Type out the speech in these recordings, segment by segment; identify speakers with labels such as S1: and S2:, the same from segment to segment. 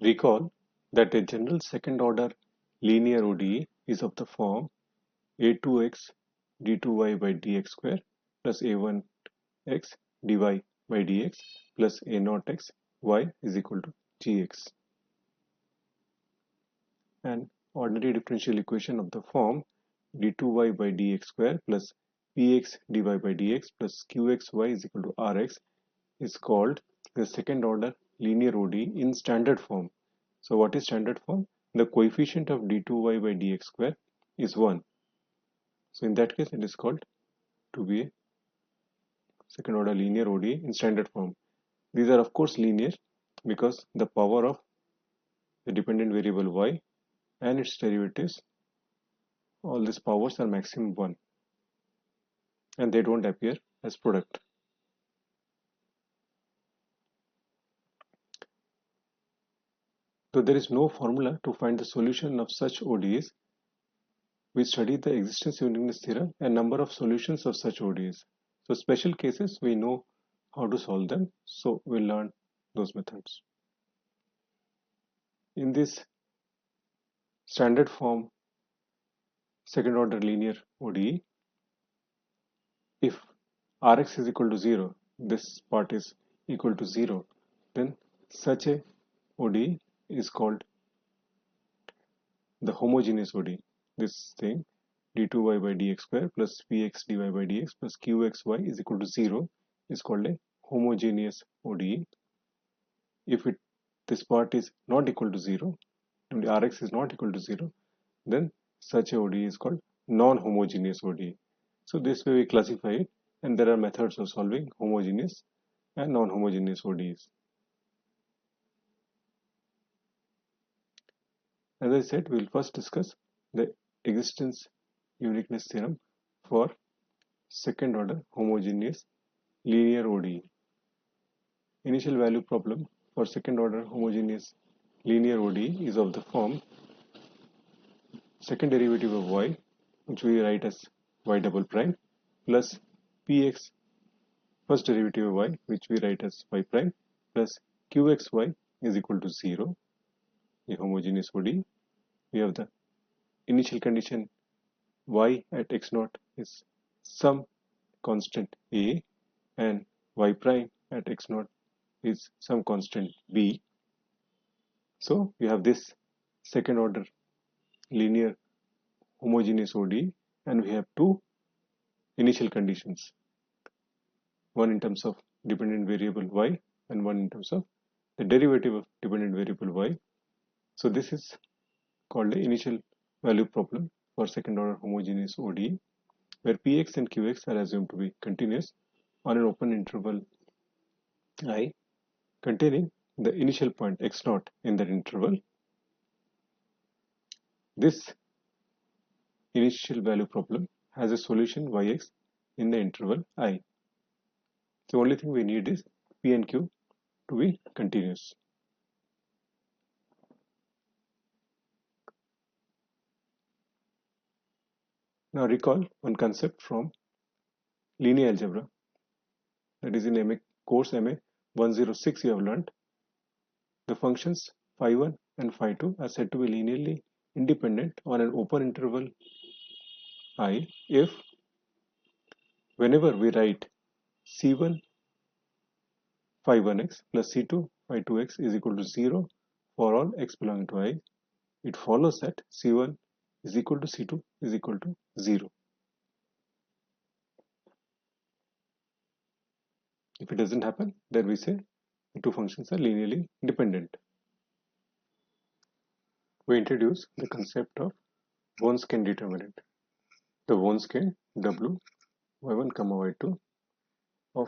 S1: Recall that a general second order linear ODE is of the form a2x d2y by dx square plus a1x dy by dx plus a0x y is equal to gx. An ordinary differential equation of the form d2y by dx square plus px dy by dx plus qxy is equal to rx is called the second order linear ODE in standard form. So what is standard form? The coefficient of d2y by dx square is 1. So in that case it is called to be a second order linear ODE in standard form. These are of course linear because the power of the dependent variable y and its derivatives, all these powers are maximum 1 and they don't appear as product. So there is no formula to find the solution of such ODEs. We studied the existence uniqueness theorem and number of solutions of such ODEs. So special cases we know how to solve them, so we'll learn those methods. In this standard form second order linear ODE, if Rx is equal to 0, this part is equal to 0, then such a ODE is called the homogeneous ODE. This thing d2y by dx square plus px dy by dx plus qxy is equal to 0 is called a homogeneous ODE. If this part is not equal to 0 and the Rx is not equal to 0, then such a ODE is called non-homogeneous ODE. So this way we classify it, and there are methods of solving homogeneous and non-homogeneous ODEs. As I said, we will first discuss the existence uniqueness theorem for second order homogeneous linear ODE. Initial value problem for second order homogeneous linear ODE is of the form second derivative of y, which we write as y double prime, plus px first derivative of y, which we write as y prime, plus qxy is equal to 0, a homogeneous ODE. We have the initial condition y at x0 is some constant a and y prime at x0 is some constant b. So we have this second order linear homogeneous ODE and we have two initial conditions, one in terms of dependent variable y and one in terms of the derivative of dependent variable y. So this is called the initial value problem for second order homogeneous ODE, where px and qx are assumed to be continuous on an open interval I containing the initial point x0 in that interval. This initial value problem has a solution yx in the interval I. The only thing we need is p and q to be continuous. Now recall one concept from linear algebra, that is in course MA106 you have learned. The functions phi1 and phi2 are said to be linearly independent on an open interval I if whenever we write c1 phi1x plus c2 phi2x is equal to 0 for all x belonging to I, it follows that c1 is equal to c2 is equal to 0. If it doesn't happen, then we say the two functions are linearly independent. We introduce the concept of Wronskian determinant. The Wronskian W y1 comma y2 of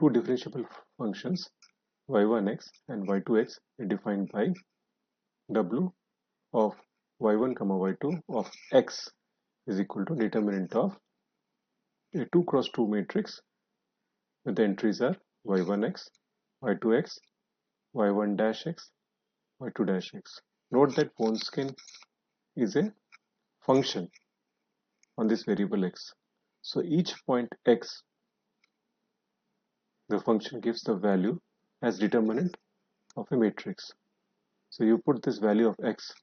S1: two differentiable functions y1x and y2x are defined by W of y1 comma y2 of x is equal to determinant of a 2 cross 2 matrix where the entries are y1x, y2x, y1 dash x, y2 dash x. Note that Wronskian is a function on this variable x. So each point x, the function gives the value as determinant of a matrix. So you put this value of x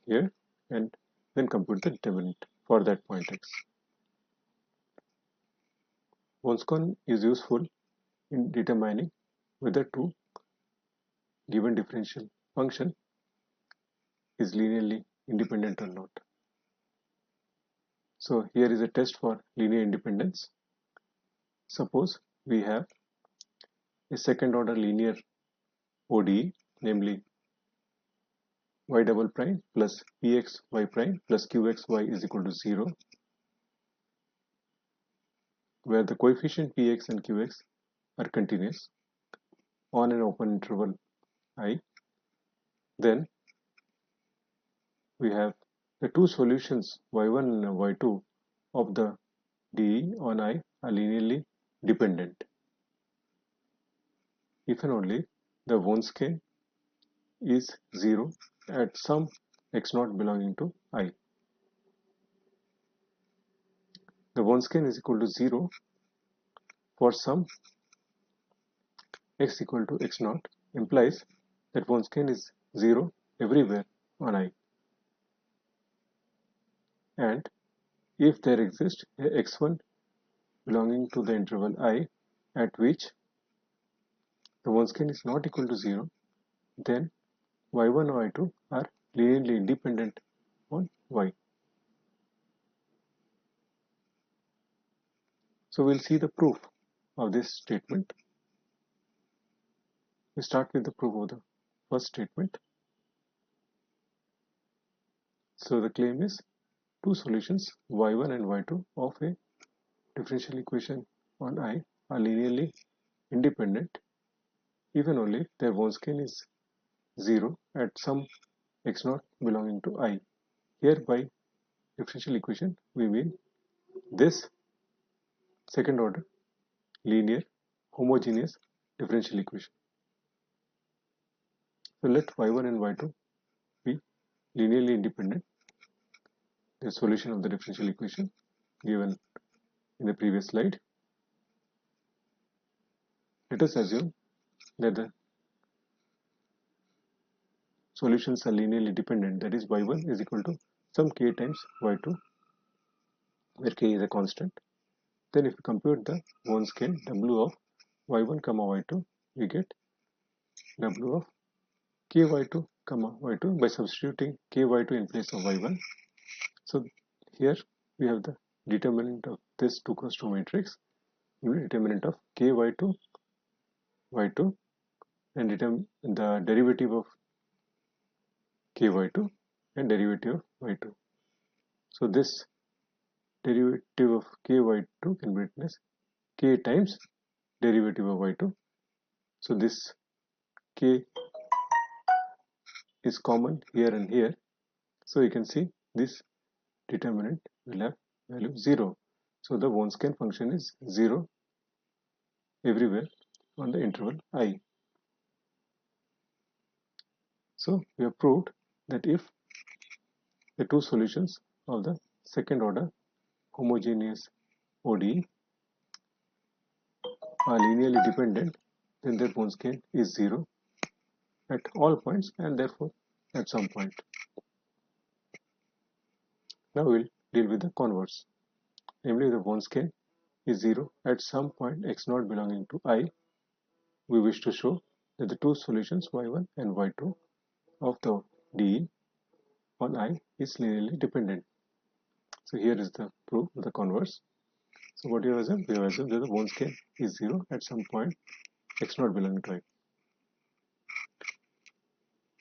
S1: here and then compute the determinant for that point x. Wonskon is useful in determining whether two given differential function is linearly independent or not. So here is a test for linear independence. Suppose we have a second order linear ODE, namely y double prime plus px y prime plus qx y is equal to 0, where the coefficient px and qx are continuous on an open interval I. Then we have the two solutions y1 and y2 of the DE on I are linearly dependent if and only the Wonskian is 0 at some x0 belonging to I. The Wonskian is equal to 0 for some x equal to x0 implies that Wonskian is 0 everywhere on I. And if there exists a x1 belonging to the interval I at which the Wonskian is not equal to 0, then y1 or y2 are linearly independent on y. So we'll see the proof of this statement. We start with the proof of the first statement. So the claim is two solutions y1 and y2 of a differential equation on I are linearly independent if and only their Wonskian is 0 at some x0 belonging to I. Here by differential equation we mean this second order linear homogeneous differential equation. So let y1 and y2 be linearly independent. The solution of the differential equation given in the previous slide. Let us assume that the solutions are linearly dependent, that is y1 is equal to some k times y2 where k is a constant. Then if we compute the Wonskian w of y1 comma y2, we get w of ky2 comma y2 by substituting ky2 in place of y1. So here we have the determinant of this 2 cross 2 matrix, determinant of ky2 y2 and the derivative of ky2 and derivative of y2. So this derivative of ky2 can be written as k times derivative of y2. So this k is common here and here. So you can see this determinant will have value 0. So the Wonskian function is 0 everywhere on the interval I. So we have proved that if the two solutions of the second order homogeneous ODE are linearly dependent, then their Wonskian is 0 at all points and therefore at some point. Now we'll deal with the converse, namely the Wonskian is 0 at some point x0 belonging to I. We wish to show that the two solutions y1 and y2 of the DE on I is linearly dependent. So here is the proof of the converse. So what you have assumed? We have assumed that the Wonskian is 0 at some point x0 belonging to I.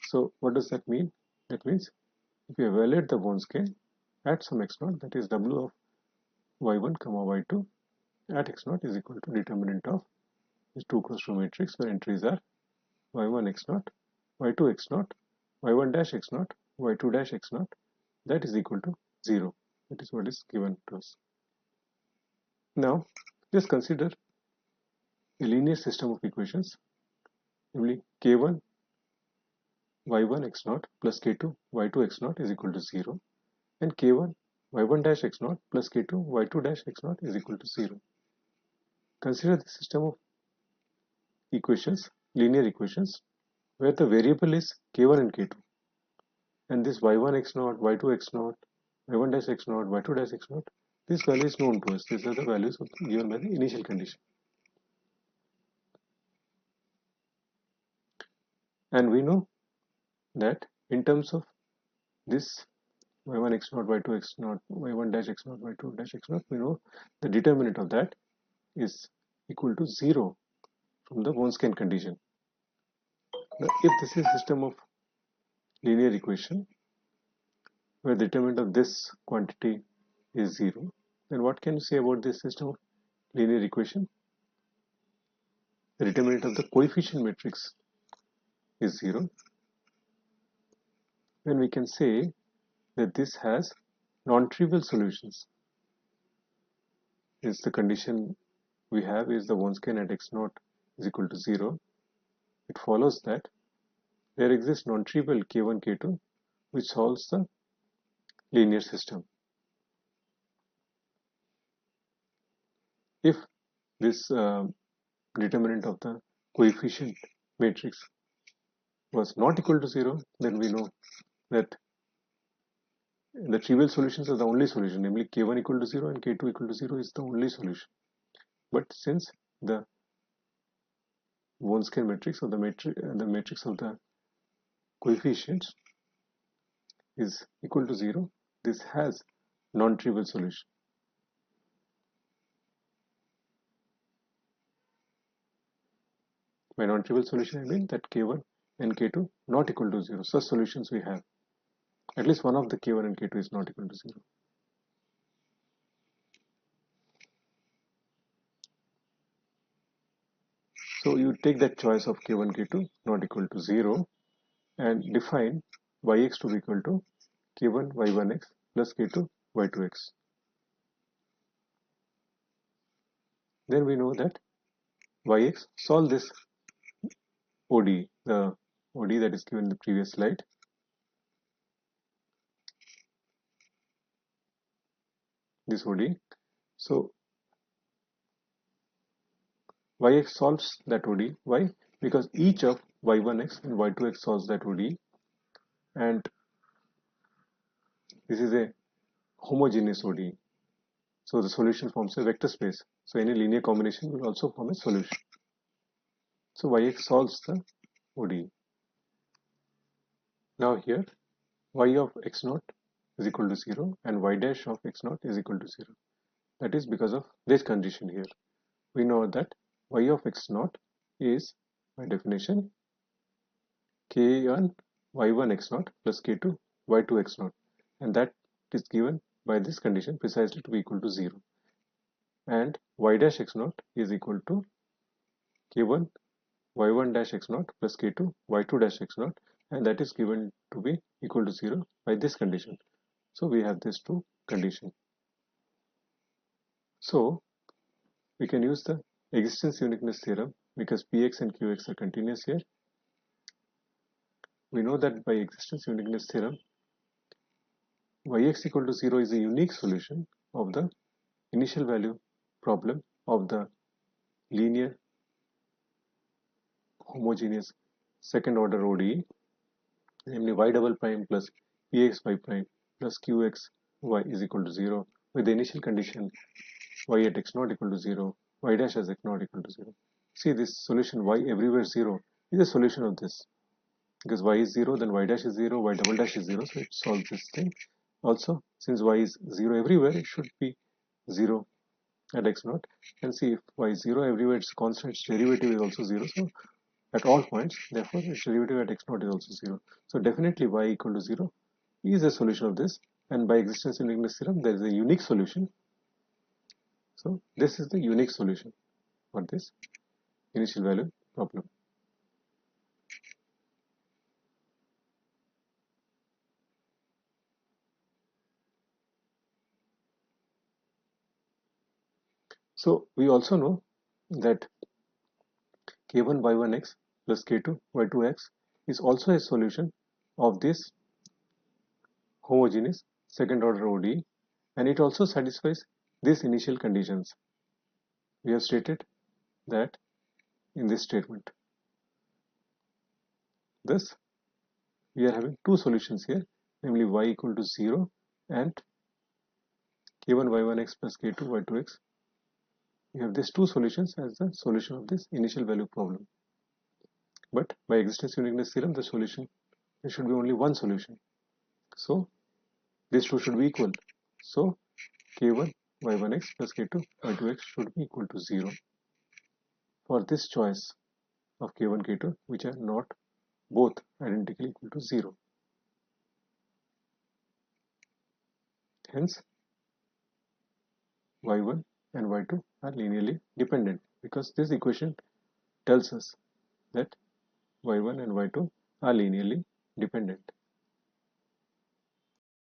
S1: So what does that mean? That means if you evaluate the Wonskian at some x0, that is w of y1 comma y2 at x0 is equal to determinant of this 2 cross 2 matrix where entries are y1 x0, y2 x0, y1 dash x0, y2 dash x0, that is equal to 0. That is what is given to us. Now just consider a linear system of equations, namely k1 y1 x0 plus k2 y2 x0 is equal to 0 and k1 y1 dash x0 plus k2 y2 dash x0 is equal to 0. Consider the system of equations, linear equations, where the variable is k1 and k2, and this y1 x0, y2 x0, y1 dash x0, y2 dash x0, this value is known to us. These are the values given by the initial condition. And we know that in terms of this y1 x0, y2 x0, y1 dash x0, y2 dash x0, we know the determinant of that is equal to 0 from the Wronskian condition. Now, if this is a system of linear equation where the determinant of this quantity is 0, then what can you say about this system of linear equation? The determinant of the coefficient matrix is 0. Then we can say that this has non-trivial solutions. Is the condition we have is the Wronskian at x0 is equal to 0. It follows that there exists non-trivial k1, k2 which solves the linear system. If this determinant of the coefficient matrix was not equal to 0, then we know that the trivial solutions are the only solution, namely k1 equal to 0 and k2 equal to 0 is the only solution. But since the Wronskian matrix or the matrix of the coefficients is equal to 0, this has non-trivial solution. By non-trivial solution I mean that k1 and k2 not equal to 0. Such solutions we have. At least one of the k1 and k2 is not equal to 0. So you take that choice of k1, k2 not equal to 0 and define yx to be equal to k1 y1x plus k2 y2x. Then we know that yx solve this ODE, the ODE that is given in the previous slide. This ODE. So yx solves that ODE. Why? Because each of y1x and y2x solves that ODE, and this is a homogeneous ODE. So the solution forms a vector space. So any linear combination will also form a solution. So yx solves the ODE. Now here y of x0 is equal to 0 and y dash of x0 is equal to 0. That is because of this condition here. We know that y of x0 is, by definition, k1 y1 x0 plus k2 y2 x0, and that is given by this condition precisely to be equal to 0. And y dash x0 is equal to k1 y1 dash x0 plus k2 y2 dash x0, and that is given to be equal to 0 by this condition. So we have these two conditions. So we can use the existence uniqueness theorem because px and qx are continuous here. We know that by existence uniqueness theorem, yx equal to 0 is a unique solution of the initial value problem of the linear homogeneous second order ODE, namely y double prime plus px y prime plus qx y is equal to 0 with the initial condition y at x not equal to 0, y dash as x not equal to 0. See, this solution y everywhere 0 is a solution of this, because y is 0, then y dash is 0, y double dash is 0, so it solves this thing. Also, since y is 0 everywhere, it should be 0 at x naught. And see, if y is 0 everywhere, its constant, its derivative is also 0. So at all points, therefore, its derivative at x naught is also 0. So definitely y equal to 0 is a solution of this. And by existence uniqueness theorem, there is a unique solution. So this is the unique solution for this initial value problem. So we also know that k1 y1x plus k2 y2x is also a solution of this homogeneous second order ODE, and it also satisfies these initial conditions. We have stated that in this statement. Thus, we are having two solutions here, namely y equal to 0 and k1 y1x plus k2 y2x. We have these two solutions as the solution of this initial value problem. But by existence uniqueness theorem, the solution, there should be only one solution. So these two should be equal. So k1 y1x plus k2 y2x should be equal to 0 for this choice of k1 k2 which are not both identically equal to 0. Hence y1 and y2 are linearly dependent, because this equation tells us that y1 and y2 are linearly dependent.